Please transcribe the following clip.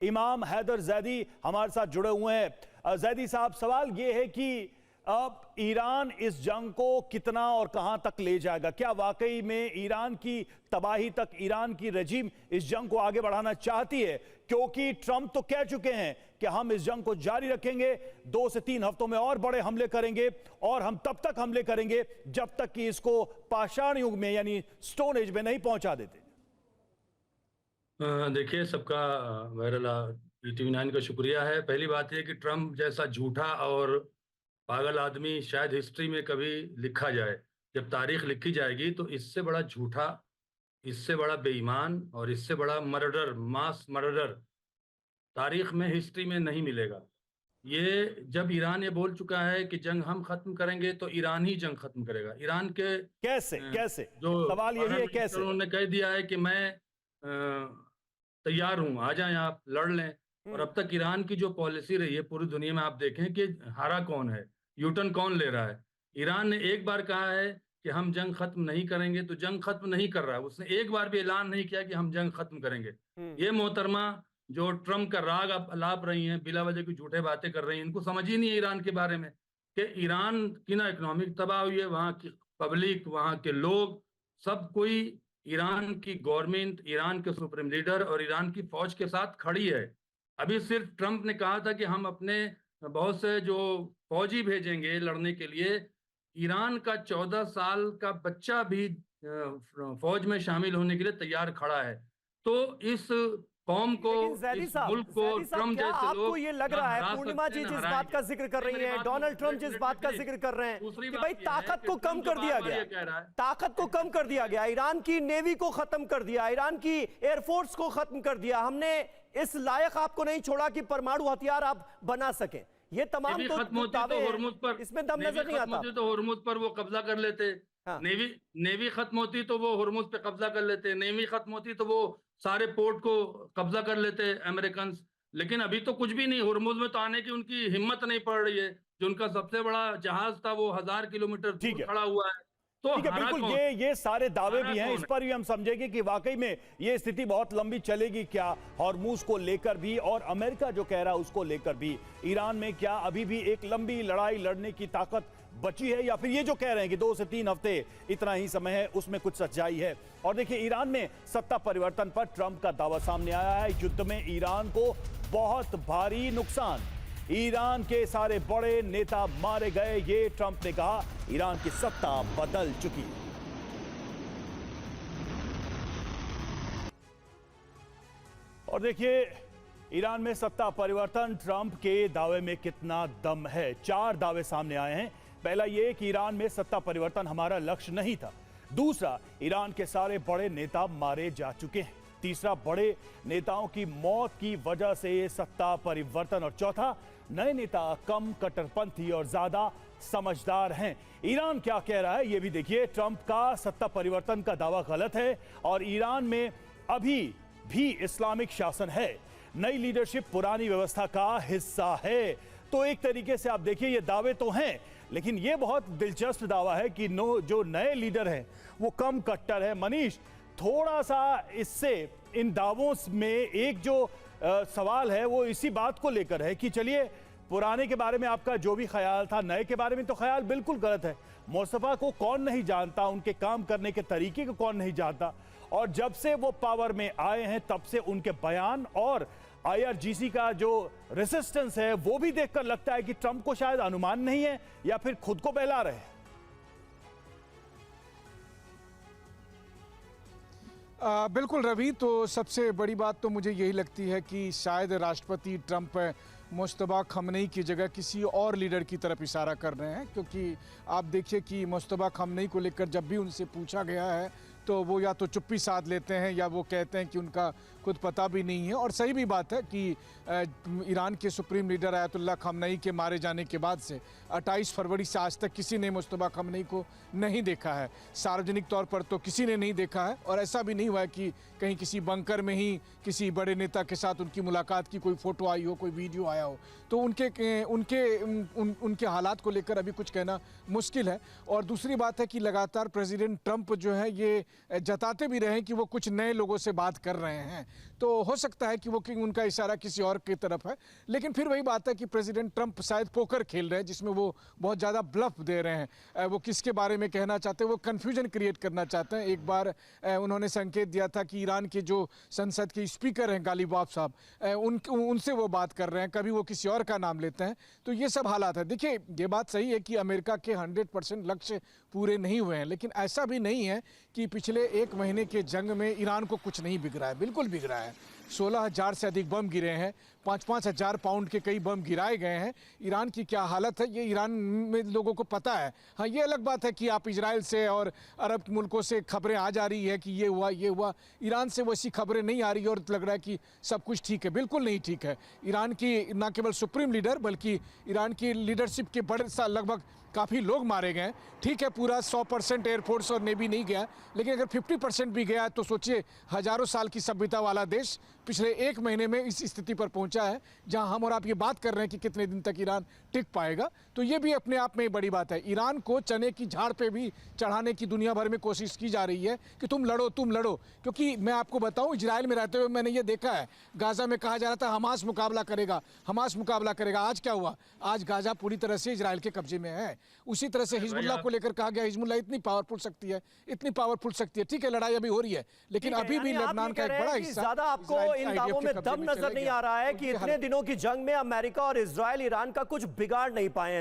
इमाम हैदर जैदी हमारे साथ जुड़े हुए हैं। जैदी साहब, सवाल ये है कि अब ईरान इस जंग को कितना और कहां तक ले जाएगा? क्या वाकई में ईरान की तबाही तक ईरान की रजीम इस जंग को आगे बढ़ाना चाहती है? क्योंकि ट्रंप तो कह चुके हैं कि हम इस जंग को जारी रखेंगे, 2 से 3 हफ्तों में और बड़े हमले करेंगे और हम तब तक हमले करेंगे जब तक कि इसको पाषाण युग में यानी स्टोन एज में नहीं पहुंचा देते। देखिए, सबका बहरहाल इत्मीनान का शुक्रिया है। पहली बात यह कि ट्रंप जैसा झूठा और पागल आदमी शायद हिस्ट्री में कभी लिखा जाए। जब तारीख लिखी जाएगी तो इससे बड़ा झूठा, इससे बड़ा बेईमान और इससे बड़ा मर्डर, मास मर्डर तारीख में, हिस्ट्री में नहीं मिलेगा। ये जब ईरान ये बोल चुका है कि जंग हम खत्म करेंगे तो ईरान ही जंग खत्म करेगा। ईरान के कैसे जो सवाल यही है, कैसे उन्होंने कह दिया है कि मैं तैयार हूं, आ जाएं आप लड़ लें। और अब तक ईरान की जो पॉलिसी रही है पूरी दुनिया में, आप देखें कि हारा कौन है, यूटर्न कौन ले रहा है। ईरान ने एक बार कहा है कि हम जंग खत्म नहीं करेंगे तो जंग खत्म नहीं कर रहा है। उसने एक बार भी ऐलान नहीं किया कि हम जंग खत्म करेंगे। ये मोहतरमा जो ट्रम्प का राग अलाप रही हैं, बिला वजह की झूठे बातें कर रही हैं, इनको समझ ही नहीं है ईरान के बारे में कि ईरान की ना इकोनॉमिक तबाह हुई है, वहाँ की पब्लिक, वहाँ के लोग, सब कोई ईरान की गवर्नमेंट, ईरान के सुप्रीम लीडर और ईरान की फौज के साथ खड़ी है। अभी सिर्फ ट्रंप ने कहा था कि हम अपने बहुत से जो फौजी भेजेंगे लड़ने के लिए। ईरान का 14 साल का बच्चा भी फौज में शामिल होने के लिए तैयार खड़ा है। तो इस कौम को, इस मुल्क को ट्रंप जैसे आपको लोग ये लग रहा है, पूर्णिमा जी जिस बात का जिक्र कर रही हैं, डोनाल्ड ट्रंप जिस बात का जिक्र कर रहे हैं कि भाई ताकत को कम कर दिया गया, ताकत को कम कर दिया गया, ईरान की नेवी को खत्म कर दिया, ईरान की एयरफोर्स को खत्म कर दिया, हमने इस लायक आपको नहीं छोड़ा कि परमाणु हथियार आप बना सके। ये तमाम तो इसमें दम नजर नहीं आता। तो हुर्मुज पर वो कब्जा कर लेते। हाँ। नेवी खत्म होती तो वो हुर्मुज पे कब्जा कर लेते, नेवी खत्म होती तो वो सारे पोर्ट को कब्जा कर लेते अमेरिकन। लेकिन अभी तो कुछ भी नहीं, हुर्मुज में तो आने की उनकी हिम्मत नहीं पड़ रही है। जो उनका सबसे बड़ा जहाज था वो 1000 किलोमीटर दूर खड़ा हुआ है। तो ठीक है, बिल्कुल ये सारे दावे भी हैं, इस पर भी हम समझेंगे कि वाकई में ये स्थिति बहुत लंबी चलेगी क्या, हॉर्मुज को लेकर भी और अमेरिका जो कह रहा है उसको लेकर भी। ईरान में क्या अभी भी एक लंबी लड़ाई लड़ने की ताकत बची है, या फिर ये जो कह रहे हैं कि 2 से 3 हफ्ते इतना ही समय है, उसमें कुछ सच्चाई है? और देखिए, ईरान में सत्ता परिवर्तन पर ट्रंप का दावा सामने आया है। युद्ध में ईरान को बहुत भारी नुकसान, ईरान के सारे बड़े नेता मारे गए, ये ट्रंप ने कहा। ईरान की सत्ता बदल चुकी है। और देखिए, ईरान में सत्ता परिवर्तन, ट्रंप के दावे में कितना दम है। 4 दावे सामने आए हैं। पहला ये कि ईरान में सत्ता परिवर्तन हमारा लक्ष्य नहीं था। दूसरा, ईरान के सारे बड़े नेता मारे जा चुके हैं। तीसरा, बड़े नेताओं की मौत की वजह से सत्ता परिवर्तन। और चौथा, नए नेता कम कट्टरपंथी और ज्यादा समझदार हैं। ईरान क्या कह रहा है ये भी देखिए। ट्रंप का सत्ता परिवर्तन का दावा गलत है और ईरान में अभी भी इस्लामिक शासन है। नई लीडरशिप पुरानी व्यवस्था का हिस्सा है। तो एक तरीके से आप देखिए, ये दावे तो हैं, लेकिन ये बहुत दिलचस्प दावा है कि जो नए लीडर हैं वो कम कट्टर है। मनीष, थोड़ा सा इससे इन दावों में एक जो सवाल है वो इसी बात को लेकर है कि चलिए, पुराने के बारे में आपका जो भी ख्याल था, नए के बारे में तो ख्याल बिल्कुल गलत है। मुस्तफा को कौन नहीं जानता, उनके काम करने के तरीके को कौन नहीं जानता, और जब से वो पावर में आए हैं तब से उनके बयान और IRGC का जो रेसिस्टेंस है वो भी देखकर लगता है कि ट्रंप को शायद अनुमान नहीं है या फिर खुद को बहला रहे हैं। बिल्कुल रवि, तो सबसे बड़ी बात तो मुझे यही लगती है कि शायद राष्ट्रपति ट्रंप मुश्तबा खमनेई की जगह किसी और लीडर की तरफ इशारा कर रहे हैं। क्योंकि आप देखिए कि मुश्तबा खमनेई को लेकर जब भी उनसे पूछा गया है तो वो या तो चुप्पी साध लेते हैं या वो कहते हैं कि उनका खुद पता भी नहीं है। और सही भी बात है कि ईरान के सुप्रीम लीडर आयतुल्लाह खमनेई के मारे जाने के बाद से 28 फरवरी से आज तक किसी ने मुश्तबा खमनेई को नहीं देखा है। सार्वजनिक तौर पर तो किसी ने नहीं देखा है, और ऐसा भी नहीं हुआ है कि कहीं किसी बंकर में ही किसी बड़े नेता के साथ उनकी मुलाकात की कोई फ़ोटो आई हो, कोई वीडियो आया हो। तो उनके हालात को लेकर अभी कुछ कहना मुश्किल है। और दूसरी बात है कि लगातार प्रेसिडेंट ट्रंप जो है ये जताते भी रहे कि वो कुछ नए लोगों से बात कर रहे हैं। तो हो सकता है कि वो कि उनका इशारा किसी और की तरफ है। लेकिन फिर वही बात है कि प्रेसिडेंट ट्रंप शायद पोकर खेल रहे हैं, जिसमें वो बहुत ज़्यादा ब्लफ दे रहे हैं। वो किसके बारे में कहना चाहते हैं, वो कन्फ्यूजन क्रिएट करना चाहते हैं। एक बार उन्होंने संकेत दिया था कि ईरान के जो संसद के स्पीकर हैं गालिबाफ साहब, उनसे वो बात कर रहे हैं, कभी वो किसी और का नाम लेते हैं। तो ये सब हालात है। देखिए, ये बात सही है कि अमेरिका के 100% लक्ष्य पूरे नहीं हुए हैं, लेकिन ऐसा भी नहीं है कि पिछले 1 महीने के जंग में ईरान को कुछ नहीं बिगड़ा है। बिल्कुल बिगड़ा है। 16,000 से अधिक बम गिरे हैं, 5-5 हज़ार पाउंड के कई बम गिराए गए हैं। ईरान की क्या हालत है ये ईरान में लोगों को पता है। हाँ, ये अलग बात है कि आप इजराइल से और अरब मुल्कों से खबरें आ जा रही है कि ये हुआ। ईरान से वैसी खबरें नहीं आ रही और लग रहा है कि सब कुछ ठीक है। बिल्कुल नहीं ठीक है। ईरान की न केवल सुप्रीम लीडर बल्कि ईरान की लीडरशिप के बड़े लगभग काफ़ी लोग मारे गए। ठीक है, पूरा 100% एयरफोर्स और नेवी नहीं गया, लेकिन अगर 50% भी गया तो सोचिए, हज़ारों साल की सभ्यता वाला देश पिछले 1 महीने में इस स्थिति पर पहुंचा है जहां हम और आप ये बात कर रहे हैं कि कितने दिन तक ईरान टिक पाएगा। तो ये भी अपने आप में बड़ी बात है। ईरान को चने की झाड़ पे भी चढ़ाने की दुनिया भर में कोशिश की जा रही है कि तुम लड़ो। क्योंकि मैं आपको बताऊं, इजराइल में रहते हुए मैंने ये देखा है, गाजा में कहा जा रहा था हमास मुकाबला करेगा। आज क्या हुआ? आज गाजा पूरी तरह से इजराइल के कब्जे में है। उसी तरह से हिजबुल्लाह को लेकर कहा गया, हिजबुल्लाह इतनी पावरफुल शक्ति है। ठीक है, लड़ाई अभी हो रही है, लेकिन अभी भी लेबनान का एक बड़ा हिस्सा ज्यादा आपको इन दावों में दम नजर नहीं आ रहा है कि इतने दिनों की जंग में अमेरिका और इजराइल ईरान का कुछ बिगाड़ नहीं पाए हैं।